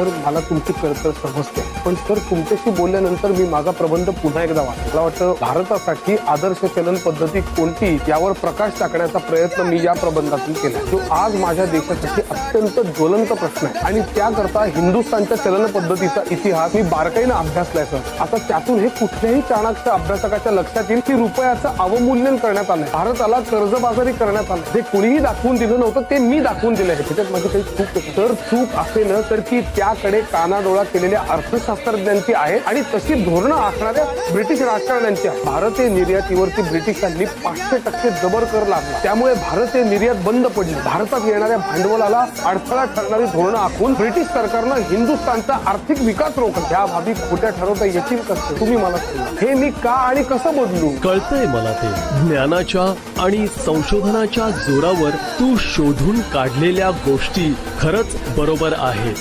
Sir मला तुमची कळकळ समजते, पण सर तुमच्याशी बोलल्यानंतर मी माझा प्रबंध पुन्हा एकदा वाचला. मला वाटतं भारतासाठी आदर्श चलन पद्धती कोणती यावर प्रकाश टाकण्याचा प्रयत्न मी या प्रबंधातून केला, जो आज माझ्या देशासाठी अत्यंत ज्वलंत प्रश्न आहे. आणि त्याकरता हिंदुस्थानच्या चलन पद्धतीचा इतिहास मी बारकाईनं अभ्यासलाय सर. आता त्यातून हे कुठल्याही चाणक्य अभ्यासकाच्या लक्षात येईल की रुपयाचं अवमूल्यन करण्यात आलंय, भारताला कर्जबाजारी करण्यात आलं. जे कुणीही दाखवून दिलं नव्हतं ते मी दाखवून दिलं आहे. त्याच्यात माझी काही चूक आहे तर चूक असेल तर ती त्याकडे कानाडोळा केलेल्या अर्थशास्त्रज्ञांची आहे आणि तशी धोरणं आखणाऱ्या ब्रिटिश राजकारण्यांची आहे. भारतीय निर्यातीवरती ब्रिटिशांनी 500% जबर कर लादला, त्यामुळे भारतीय निर्यात बंद पडली. भारतात येणाऱ्या भांडवलाला अडथळा ठरणारी धोरणं आखून ब्रिटिश सरकारनं हिंदुस्थानचा आर्थिक विकास रोखला. या बाबी खोट्या ठरवता येतील कसं तुम्ही मला सांगा. हे मी का आणि कसं बदलू? कळतंय मला ते. ज्ञानाच्या आणि संशोधनाच्या जोरावर तू शोधून काढलेल्या गोष्टी खरंच बरोबर आहेत.